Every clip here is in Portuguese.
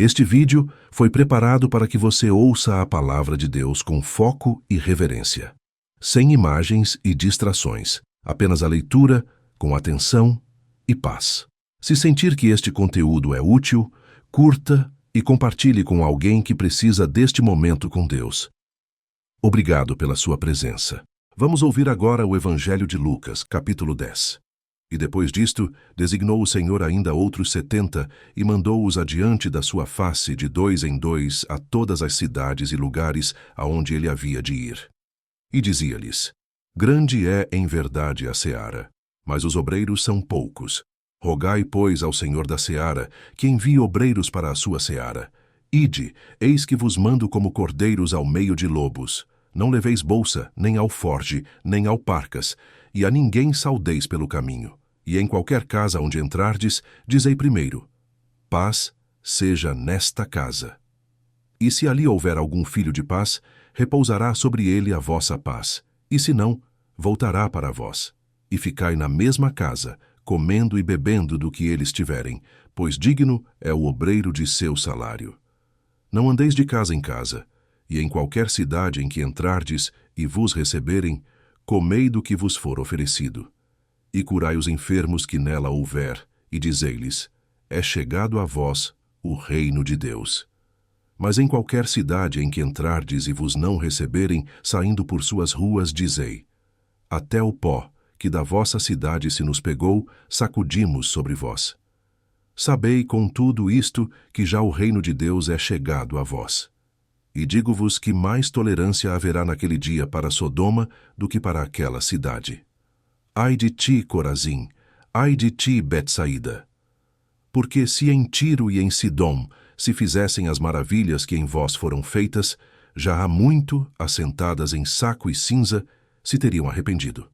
Este vídeo foi preparado para que você ouça a palavra de Deus com foco e reverência, sem imagens e distrações, apenas a leitura, com atenção e paz. Se sentir que este conteúdo é útil, curta e compartilhe com alguém que precisa deste momento com Deus. Obrigado pela sua presença. Vamos ouvir agora o Evangelho de Lucas, capítulo 10. E depois disto, designou o Senhor ainda outros 70 e mandou-os adiante da sua face de 2 em 2 a todas as cidades e lugares aonde ele havia de ir. E dizia-lhes: Grande é em verdade a seara, mas os obreiros são poucos. Rogai, pois, ao Senhor da seara, que envie obreiros para a sua seara. Ide, eis que vos mando como cordeiros ao meio de lobos. Não leveis bolsa, nem alforge, nem alparcas, e a ninguém saudeis pelo caminho. E em qualquer casa onde entrardes, dizei primeiro: paz seja nesta casa. E se ali houver algum filho de paz, repousará sobre ele a vossa paz. E se não, voltará para vós. E ficai na mesma casa, comendo e bebendo do que eles tiverem, pois digno é o obreiro de seu salário. Não andeis de casa em casa, e em qualquer cidade em que entrardes e vos receberem, comei do que vos for oferecido. E curai os enfermos que nela houver, e dizei-lhes: é chegado a vós o reino de Deus. Mas em qualquer cidade em que entrardes e vos não receberem, saindo por suas ruas, dizei: até o pó que da vossa cidade se nos pegou, sacudimos sobre vós. Sabei, contudo, isto, que já o reino de Deus é chegado a vós. E digo-vos que mais tolerância haverá naquele dia para Sodoma do que para aquela cidade. Ai de ti, Corazim! Ai de ti, Betsaída! Porque se em Tiro e em Sidom se fizessem as maravilhas que em vós foram feitas, já há muito, assentadas em saco e cinza, se teriam arrependido.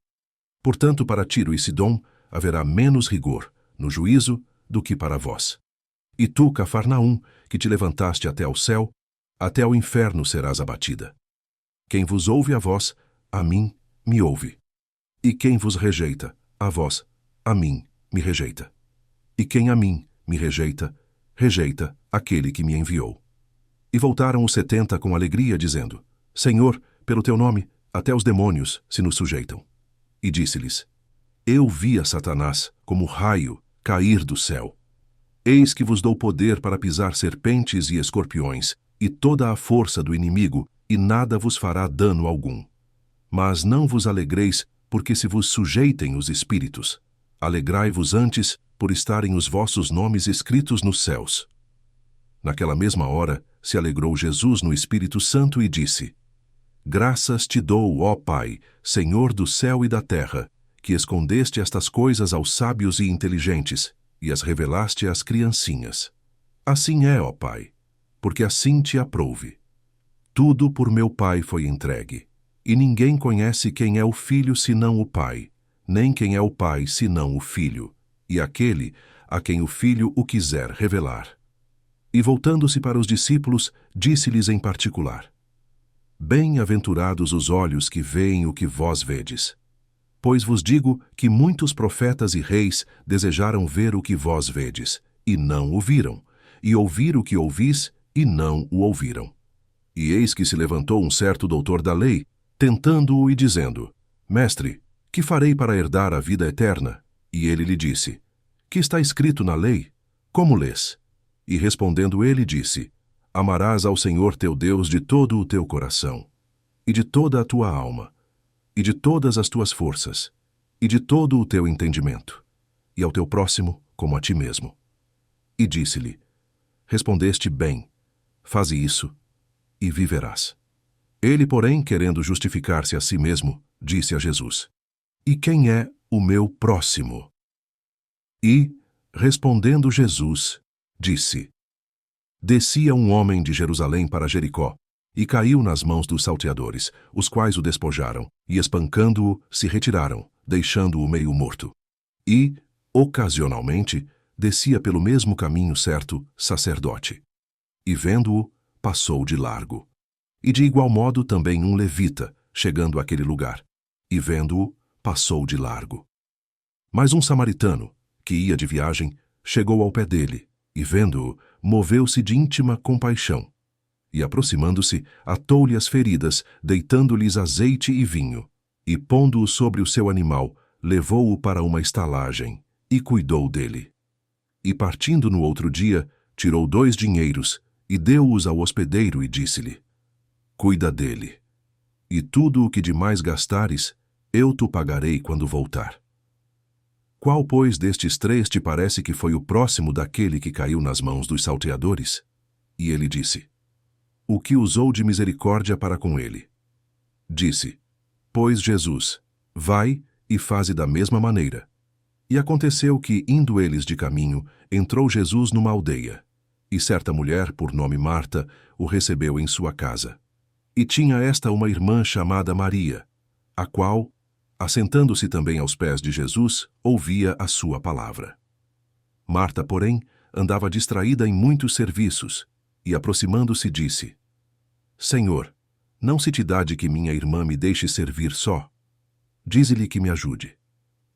Portanto, para Tiro e Sidom haverá menos rigor no juízo do que para vós. E tu, Cafarnaum, que te levantaste até ao céu, até ao inferno serás abatida. Quem vos ouve a vós, a mim me ouve. E quem vos rejeita, a vós, a mim me rejeita. E quem a mim me rejeita, rejeita aquele que me enviou. E voltaram os 70 com alegria, dizendo: Senhor, pelo teu nome, até os demônios se nos sujeitam. E disse-lhes: Eu vi a Satanás, como raio, cair do céu. Eis que vos dou poder para pisar serpentes e escorpiões, e toda a força do inimigo, e nada vos fará dano algum. Mas não vos alegreis, porque se vos sujeitem os espíritos. Alegrai-vos antes, por estarem os vossos nomes escritos nos céus. Naquela mesma hora, se alegrou Jesus no Espírito Santo e disse: Graças te dou, ó Pai, Senhor do céu e da terra, que escondeste estas coisas aos sábios e inteligentes, e as revelaste às criancinhas. Assim é, ó Pai, porque assim te aprouve. Tudo por meu Pai foi entregue, e ninguém conhece quem é o Filho senão o Pai, nem quem é o Pai senão o Filho, e aquele a quem o Filho o quiser revelar. E voltando-se para os discípulos, disse-lhes em particular: Bem-aventurados os olhos que veem o que vós vedes. Pois vos digo que muitos profetas e reis desejaram ver o que vós vedes, e não o viram, e ouvir o que ouvis, e não o ouviram. E eis que se levantou um certo doutor da lei, tentando-o e dizendo: Mestre, que farei para herdar a vida eterna? E ele lhe disse: Que está escrito na lei? Como lês? E respondendo ele, disse: Amarás ao Senhor teu Deus de todo o teu coração, e de toda a tua alma, e de todas as tuas forças, e de todo o teu entendimento, e ao teu próximo como a ti mesmo. E disse-lhe: Respondeste bem, faze isso, e viverás. Ele, porém, querendo justificar-se a si mesmo, disse a Jesus: E quem é o meu próximo? E, respondendo Jesus, disse: Descia um homem de Jerusalém para Jericó, e caiu nas mãos dos salteadores, os quais o despojaram, e espancando-o, se retiraram, deixando-o meio morto. E, ocasionalmente, descia pelo mesmo caminho certo sacerdote. E vendo-o, passou de largo. E de igual modo também um levita, chegando àquele lugar, e vendo-o, passou de largo. Mas um samaritano, que ia de viagem, chegou ao pé dele, e vendo-o, moveu-se de íntima compaixão. E aproximando-se, atou-lhe as feridas, deitando-lhes azeite e vinho, e pondo-o sobre o seu animal, levou-o para uma estalagem, e cuidou dele. E partindo no outro dia, tirou 2 dinheiros, e deu-os ao hospedeiro e disse-lhe: Cuida dele, e tudo o que demais gastares, eu te pagarei quando voltar. Qual, pois, destes 3 te parece que foi o próximo daquele que caiu nas mãos dos salteadores? E ele disse: O que usou de misericórdia para com ele. Disse, pois, Jesus: Vai e faze da mesma maneira. E aconteceu que, indo eles de caminho, entrou Jesus numa aldeia. E certa mulher, por nome Marta, o recebeu em sua casa. E tinha esta uma irmã chamada Maria, a qual, assentando-se também aos pés de Jesus, ouvia a sua palavra. Marta, porém, andava distraída em muitos serviços, e aproximando-se disse: Senhor, não se te dá de que minha irmã me deixe servir só? Dize-lhe que me ajude.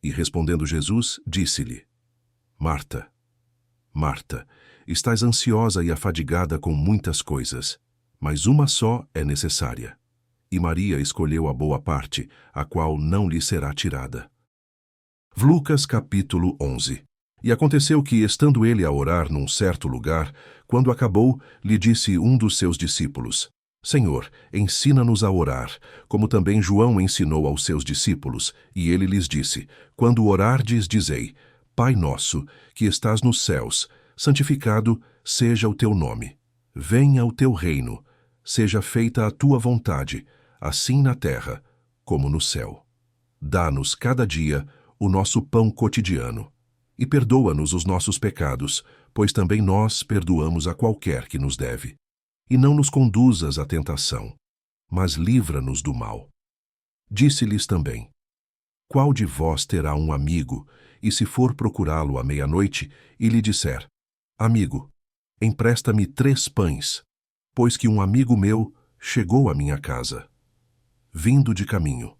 E respondendo Jesus, disse-lhe: Marta, Marta, estás ansiosa e afadigada com muitas coisas, mas uma só é necessária. E Maria escolheu a boa parte, a qual não lhe será tirada. Lucas capítulo 11. E aconteceu que, estando ele a orar num certo lugar, quando acabou, lhe disse um dos seus discípulos: Senhor, ensina-nos a orar, como também João ensinou aos seus discípulos. E ele lhes disse: Quando orardes, dizei: Pai nosso, que estás nos céus, santificado seja o teu nome. Venha o teu reino. Seja feita a tua vontade, assim na terra como no céu. Dá-nos cada dia o nosso pão cotidiano. E perdoa-nos os nossos pecados, pois também nós perdoamos a qualquer que nos deve. E não nos conduzas à tentação, mas livra-nos do mal. Disse-lhes também: Qual de vós terá um amigo, e se for procurá-lo à meia-noite, e lhe disser: Amigo, empresta-me 3 pães, pois que um amigo meu chegou à minha casa, vindo de caminho,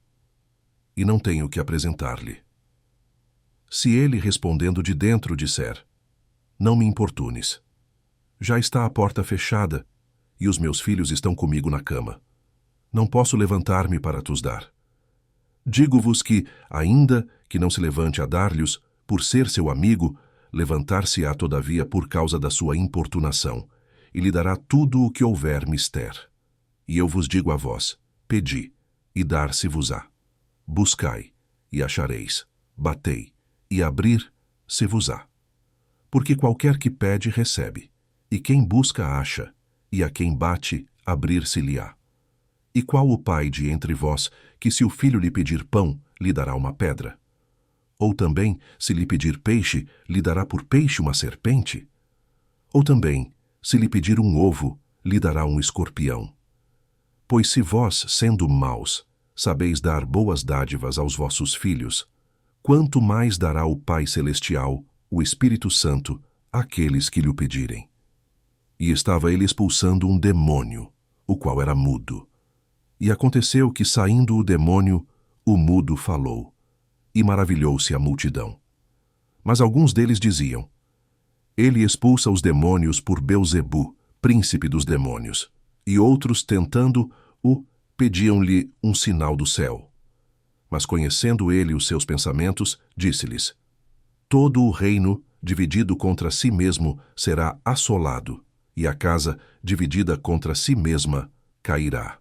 e não tenho que apresentar-lhe. Se ele, respondendo de dentro, disser: Não me importunes, já está a porta fechada, e os meus filhos estão comigo na cama. Não posso levantar-me para te-os dar. Digo-vos que, ainda que não se levante a dar-lhes, por ser seu amigo, levantar-se-á todavia por causa da sua importunação, e lhe dará tudo o que houver mister. E eu vos digo a vós: pedi, e dar-se-vos-á. Buscai, e achareis. Batei, e abrir-se-vos-á. Porque qualquer que pede, recebe, e quem busca, acha, e a quem bate, abrir-se-lhe-á. E qual o pai de entre vós, que se o filho lhe pedir pão, lhe dará uma pedra? Ou também, se lhe pedir peixe, lhe dará por peixe uma serpente? Ou também, se lhe pedir um ovo, lhe dará um escorpião? Pois se vós, sendo maus, sabeis dar boas dádivas aos vossos filhos, quanto mais dará o Pai Celestial, o Espírito Santo, àqueles que lhe pedirem. E estava ele expulsando um demônio, o qual era mudo. E aconteceu que, saindo o demônio, o mudo falou, e maravilhou-se a multidão. Mas alguns deles diziam: Ele expulsa os demônios por Belzebu, príncipe dos demônios. E outros, tentando-o, pediam-lhe um sinal do céu. Mas conhecendo ele os seus pensamentos, disse-lhes: Todo o reino, dividido contra si mesmo, será assolado, e a casa, dividida contra si mesma, cairá.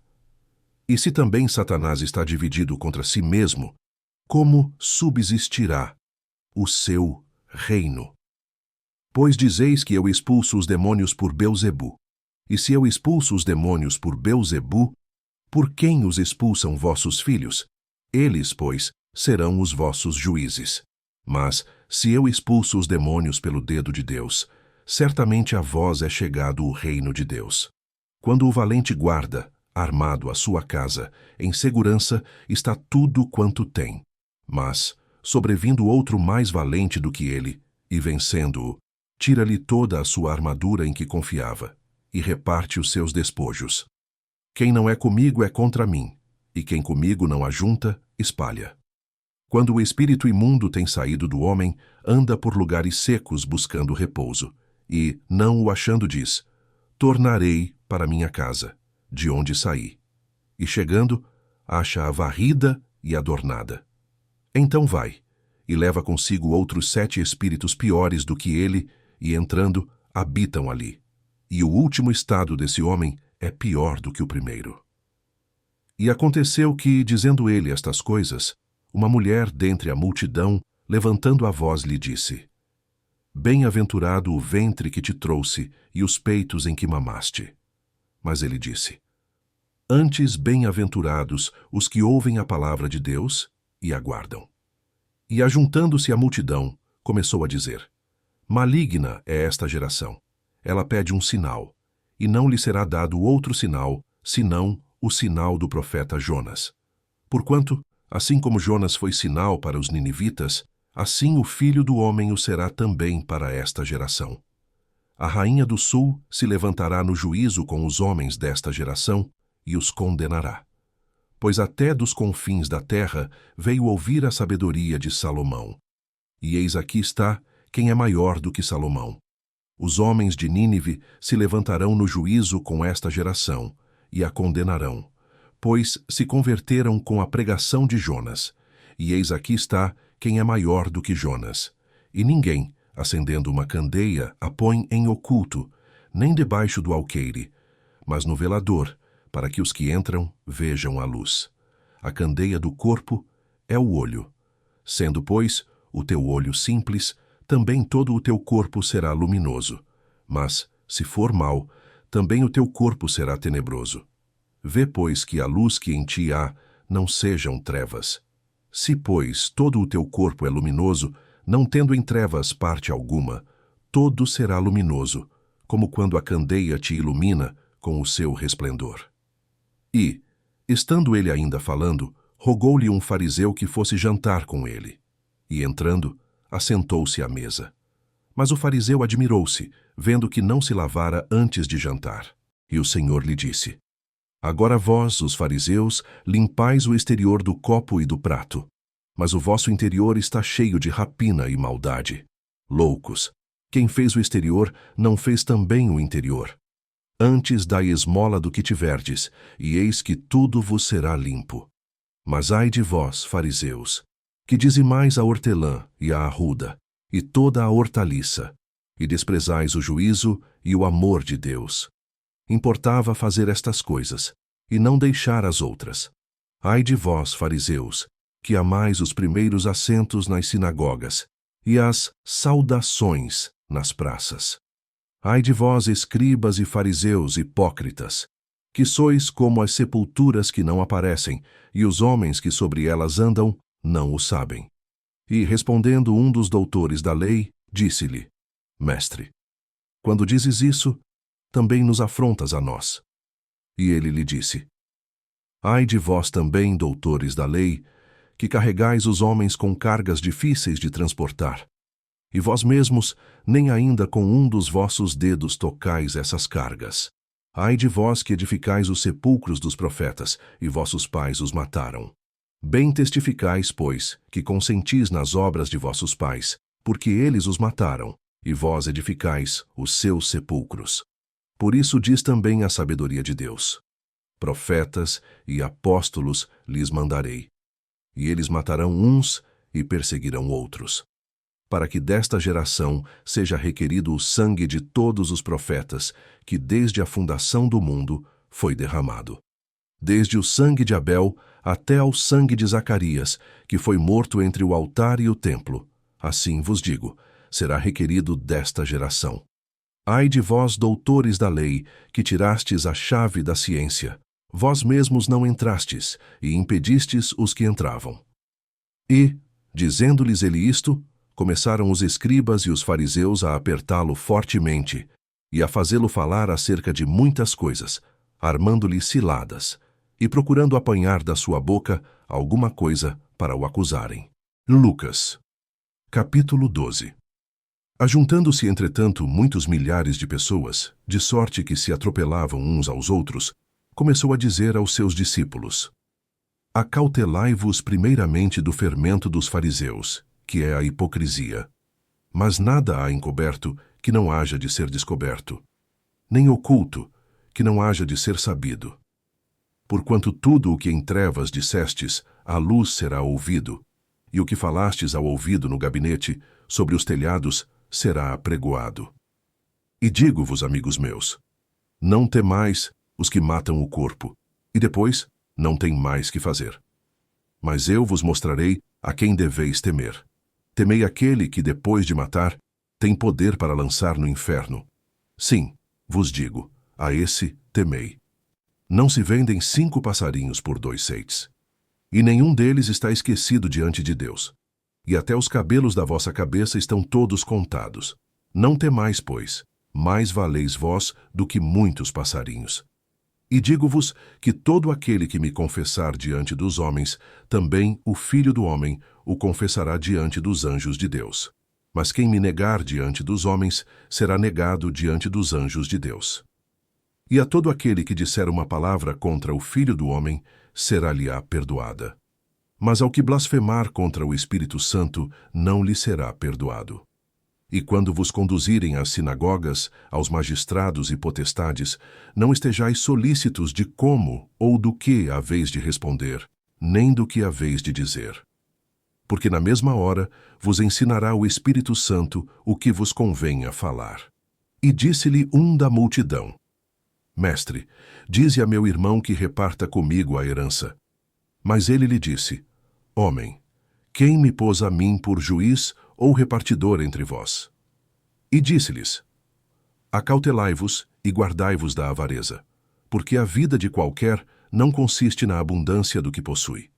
E se também Satanás está dividido contra si mesmo, como subsistirá o seu reino? Pois dizeis que eu expulso os demônios por Belzebu. E se eu expulso os demônios por Belzebu, por quem os expulsam vossos filhos? Eles, pois, serão os vossos juízes. Mas, se eu expulso os demônios pelo dedo de Deus, certamente a vós é chegado o reino de Deus. Quando o valente guarda, armado a sua casa, em segurança está tudo quanto tem. Mas, sobrevindo outro mais valente do que ele, e vencendo-o, tira-lhe toda a sua armadura em que confiava, e reparte os seus despojos. Quem não é comigo é contra mim, e quem comigo não ajunta, espalha. Quando o espírito imundo tem saído do homem, anda por lugares secos buscando repouso, e, não o achando, diz: tornarei para minha casa, de onde saí. E chegando, acha-a varrida e adornada. Então vai, e leva consigo outros 7 espíritos piores do que ele, e entrando, habitam ali. E o último estado desse homem é pior do que o primeiro. E aconteceu que, dizendo ele estas coisas, uma mulher dentre a multidão, levantando a voz, lhe disse: bem-aventurado o ventre que te trouxe e os peitos em que mamaste. Mas ele disse: antes bem-aventurados os que ouvem a palavra de Deus e aguardam. E ajuntando-se a multidão, começou a dizer: maligna é esta geração. Ela pede um sinal, e não lhe será dado outro sinal, senão o sinal do profeta Jonas. Porquanto, assim como Jonas foi sinal para os ninivitas, assim o Filho do Homem o será também para esta geração. A rainha do sul se levantará no juízo com os homens desta geração e os condenará. Pois até dos confins da terra veio ouvir a sabedoria de Salomão. E eis aqui está quem é maior do que Salomão. Os homens de Nínive se levantarão no juízo com esta geração e a condenarão, pois se converteram com a pregação de Jonas. E eis aqui está quem é maior do que Jonas. E ninguém, acendendo uma candeia, a põe em oculto, nem debaixo do alqueire, mas no velador, para que os que entram vejam a luz. A candeia do corpo é o olho. Sendo, pois, o teu olho simples, também todo o teu corpo será luminoso. Mas, se for mau, também o teu corpo será tenebroso. Vê, pois, que a luz que em ti há não sejam trevas. Se, pois, todo o teu corpo é luminoso, não tendo em trevas parte alguma, todo será luminoso, como quando a candeia te ilumina com o seu resplendor. E, estando ele ainda falando, rogou-lhe um fariseu que fosse jantar com ele. E, entrando, assentou-se à mesa. Mas o fariseu admirou-se, vendo que não se lavara antes de jantar. E o Senhor lhe disse: agora vós, os fariseus, limpais o exterior do copo e do prato, mas o vosso interior está cheio de rapina e maldade. Loucos! Quem fez o exterior não fez também o interior. Antes dai esmola do que tiverdes, e eis que tudo vos será limpo. Mas ai de vós, fariseus, que dizimais a hortelã e a arruda, e toda a hortaliça, e desprezais o juízo e o amor de Deus. Importava fazer estas coisas, e não deixar as outras. Ai de vós, fariseus, que amais os primeiros assentos nas sinagogas, e as saudações nas praças. Ai de vós, escribas e fariseus hipócritas, que sois como as sepulturas que não aparecem, e os homens que sobre elas andam não o sabem. E, respondendo um dos doutores da lei, disse-lhe: mestre, quando dizes isso, também nos afrontas a nós. E ele lhe disse: ai de vós também, doutores da lei, que carregais os homens com cargas difíceis de transportar, e vós mesmos nem ainda com um dos vossos dedos tocais essas cargas. Ai de vós que edificais os sepulcros dos profetas, e vossos pais os mataram. Bem testificais, pois, que consentis nas obras de vossos pais, porque eles os mataram, e vós edificais os seus sepulcros. Por isso diz também a sabedoria de Deus: profetas e apóstolos lhes mandarei, e eles matarão uns e perseguirão outros, para que desta geração seja requerido o sangue de todos os profetas, que desde a fundação do mundo foi derramado. Desde o sangue de Abel até ao sangue de Zacarias, que foi morto entre o altar e o templo. Assim vos digo, será requerido desta geração. Ai de vós, doutores da lei, que tirastes a chave da ciência. Vós mesmos não entrastes, e impedistes os que entravam. E, dizendo-lhes ele isto, começaram os escribas e os fariseus a apertá-lo fortemente, e a fazê-lo falar acerca de muitas coisas, armando-lhe ciladas, e procurando apanhar da sua boca alguma coisa para o acusarem. Lucas, capítulo 12. Ajuntando-se, entretanto, muitos milhares de pessoas, de sorte que se atropelavam uns aos outros, começou a dizer aos seus discípulos: acautelai-vos primeiramente do fermento dos fariseus, que é a hipocrisia. Mas nada há encoberto que não haja de ser descoberto, nem oculto, que não haja de ser sabido. Porquanto tudo o que em trevas dissestes, à luz será ouvido, e o que falastes ao ouvido no gabinete, sobre os telhados, será apregoado. E digo-vos, amigos meus, não temais os que matam o corpo, e depois não têm mais que fazer. Mas eu vos mostrarei a quem deveis temer. Temei aquele que, depois de matar, tem poder para lançar no inferno. Sim, vos digo, a esse temei. Não se vendem 5 passarinhos por 2 ceites. E nenhum deles está esquecido diante de Deus. E até os cabelos da vossa cabeça estão todos contados. Não temais, pois, mais valeis vós do que muitos passarinhos. E digo-vos que todo aquele que me confessar diante dos homens, também o Filho do Homem o confessará diante dos anjos de Deus. Mas quem me negar diante dos homens, será negado diante dos anjos de Deus. E a todo aquele que disser uma palavra contra o Filho do Homem, será-lhe-á perdoada. Mas ao que blasfemar contra o Espírito Santo, não lhe será perdoado. E quando vos conduzirem às sinagogas, aos magistrados e potestades, não estejais solícitos de como ou do que haveis de responder, nem do que haveis de dizer. Porque na mesma hora vos ensinará o Espírito Santo o que vos convenha falar. E disse-lhe um da multidão: Mestre, dize a meu irmão que reparta comigo a herança. Mas ele lhe disse: Homem, quem me pôs a mim por juiz ou repartidor entre vós? E disse-lhes: Acautelai-vos e guardai-vos da avareza, porque a vida de qualquer não consiste na abundância do que possui.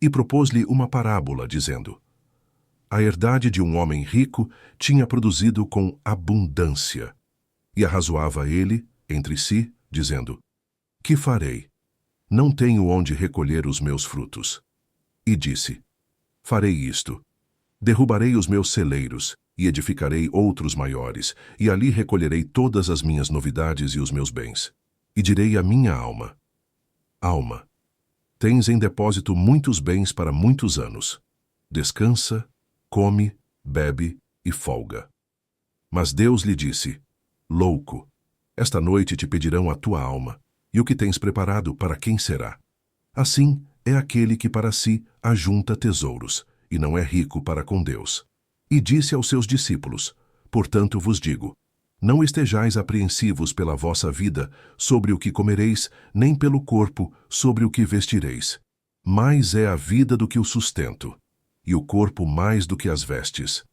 E propôs-lhe uma parábola, dizendo: A herdade de um homem rico tinha produzido com abundância. E arrazoava ele entre si, dizendo: Que farei? Não tenho onde recolher os meus frutos. E disse: Farei isto: derrubarei os meus celeiros, e edificarei outros maiores, e ali recolherei todas as minhas novidades e os meus bens. E direi à minha alma: Alma, tens em depósito muitos bens para muitos anos. Descansa, come, bebe e folga. Mas Deus lhe disse: Louco, esta noite te pedirão a tua alma, e o que tens preparado para quem será? Assim é aquele que para si ajunta tesouros, e não é rico para com Deus. E disse aos seus discípulos: Portanto vos digo, não estejais apreensivos pela vossa vida, sobre o que comereis, nem pelo corpo, sobre o que vestireis. Mais é a vida do que o sustento, e o corpo mais do que as vestes.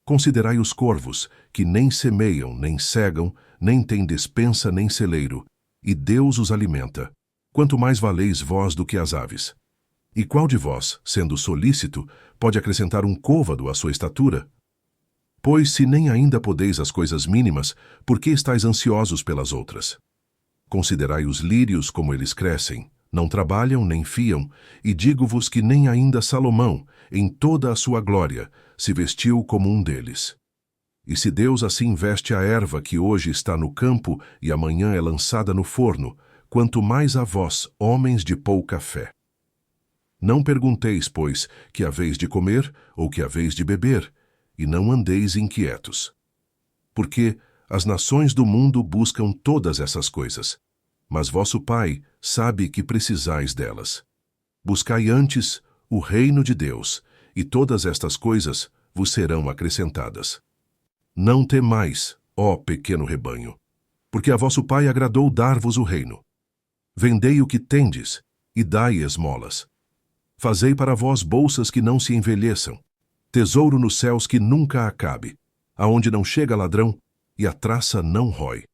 Considerai os corvos, que nem semeiam, nem cegam, nem têm despensa, nem celeiro, e Deus os alimenta. Quanto mais valeis vós do que as aves? E qual de vós, sendo solícito, pode acrescentar um côvado à sua estatura? Pois se nem ainda podeis as coisas mínimas, por que estáis ansiosos pelas outras? Considerai os lírios como eles crescem, não trabalham nem fiam, e digo-vos que nem ainda Salomão, em toda a sua glória, se vestiu como um deles. E se Deus assim veste a erva que hoje está no campo e amanhã é lançada no forno, quanto mais a vós, homens de pouca fé. Não pergunteis, pois, que haveis de comer ou que haveis de beber, e não andeis inquietos. Porque as nações do mundo buscam todas essas coisas, mas vosso Pai sabe que precisais delas. Buscai antes o reino de Deus, e todas estas coisas vos serão acrescentadas. Não temais, ó pequeno rebanho, porque a vosso Pai agradou dar-vos o reino. Vendei o que tendes, e dai esmolas. Fazei para vós bolsas que não se envelheçam, tesouro nos céus que nunca acabe, aonde não chega ladrão e a traça não rói.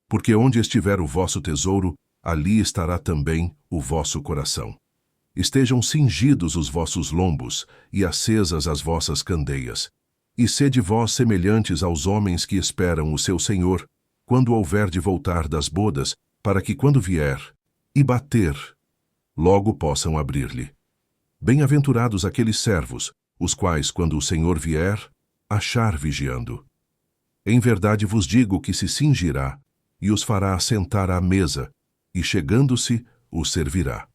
Porque onde estiver o vosso tesouro, ali estará também o vosso coração. Estejam cingidos os vossos lombos e acesas as vossas candeias, e sede vós semelhantes aos homens que esperam o seu Senhor, quando houver de voltar das bodas, para que quando vier e bater, logo possam abrir-lhe. Bem-aventurados aqueles servos, os quais, quando o Senhor vier, achar vigiando. Em verdade vos digo que se cingirá, e os fará assentar à mesa, e chegando-se, os servirá.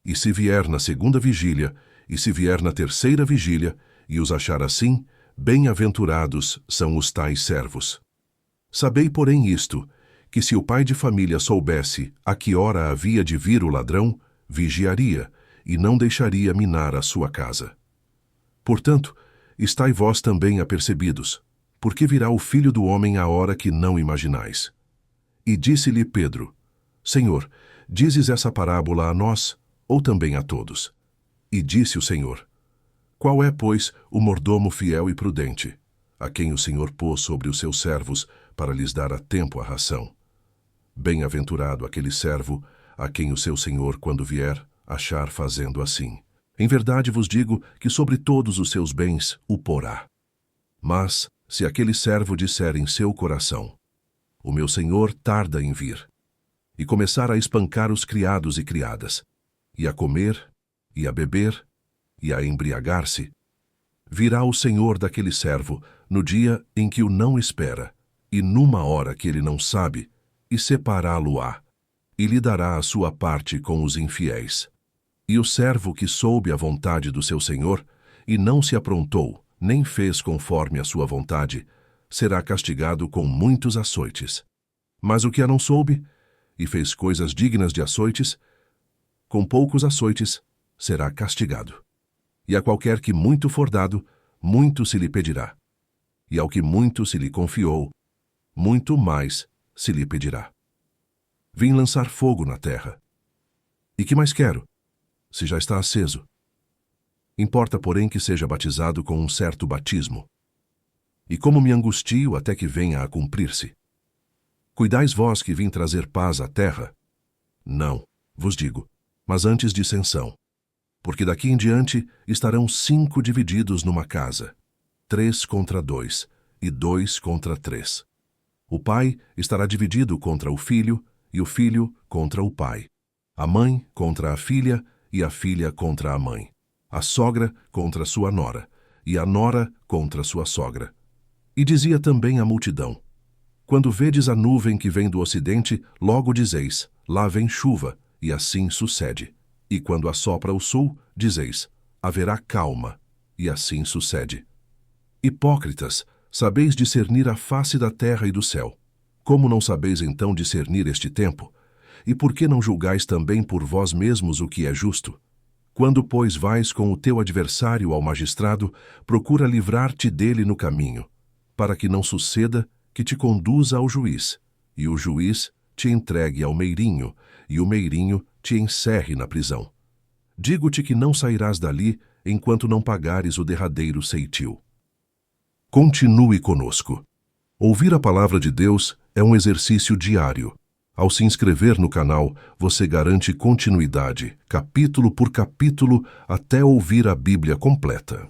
E se vier na segunda vigília, e se vier na terceira vigília, e os achar assim, bem-aventurados são os tais servos. Sabei, porém, isto, que se o pai de família soubesse a que hora havia de vir o ladrão, vigiaria e não deixaria minar a sua casa. Portanto, estai vós também apercebidos, porque virá o Filho do Homem à hora que não imaginais. E disse-lhe Pedro: Senhor, dizes essa parábola a nós, ou também a todos? E disse o Senhor: Qual é, pois, o mordomo fiel e prudente, a quem o Senhor pôs sobre os seus servos para lhes dar a tempo a ração? Bem-aventurado aquele servo a quem o seu senhor, quando vier, achar fazendo assim. Em verdade vos digo que sobre todos os seus bens o porá. Mas, se aquele servo disser em seu coração: O meu senhor tarda em vir, e começar a espancar os criados e criadas, e a comer, e a beber, e a embriagar-se, virá o senhor daquele servo no dia em que o não espera, e numa hora que ele não sabe, e separá-lo-á, e lhe dará a sua parte com os infiéis. E o servo que soube a vontade do seu senhor, e não se aprontou, nem fez conforme a sua vontade, será castigado com muitos açoites. Mas o que a não soube, e fez coisas dignas de açoites, com poucos açoites será castigado. E a qualquer que muito for dado, muito se lhe pedirá. E ao que muito se lhe confiou, muito mais se lhe pedirá. Vim lançar fogo na terra. E que mais quero, se já está aceso? Importa, porém, que seja batizado com um certo batismo. E como me angustio até que venha a cumprir-se? Cuidais vós que vim trazer paz à terra? Não, vos digo, mas antes dissensão. Porque daqui em diante estarão 5 divididos numa casa, 3 contra 2, e 2 contra 3. O pai estará dividido contra o filho, e o filho contra o pai. A mãe contra a filha, e a filha contra a mãe. A sogra contra sua nora, e a nora contra sua sogra. E dizia também à multidão: Quando vedes a nuvem que vem do ocidente, logo dizeis: Lá vem chuva, e assim sucede. E quando assopra o sul, dizeis: Haverá calma, e assim sucede. Hipócritas, sabeis discernir a face da terra e do céu. Como não sabeis então discernir este tempo? E por que não julgais também por vós mesmos o que é justo? Quando, pois, vais com o teu adversário ao magistrado, procura livrar-te dele no caminho, para que não suceda que te conduza ao juiz, e o juiz te entregue ao meirinho, e o meirinho te encerre na prisão. Digo-te que não sairás dali enquanto não pagares o derradeiro ceitil. Continue conosco. Ouvir a palavra de Deus é um exercício diário. Ao se inscrever no canal, você garante continuidade, capítulo por capítulo, até ouvir a Bíblia completa.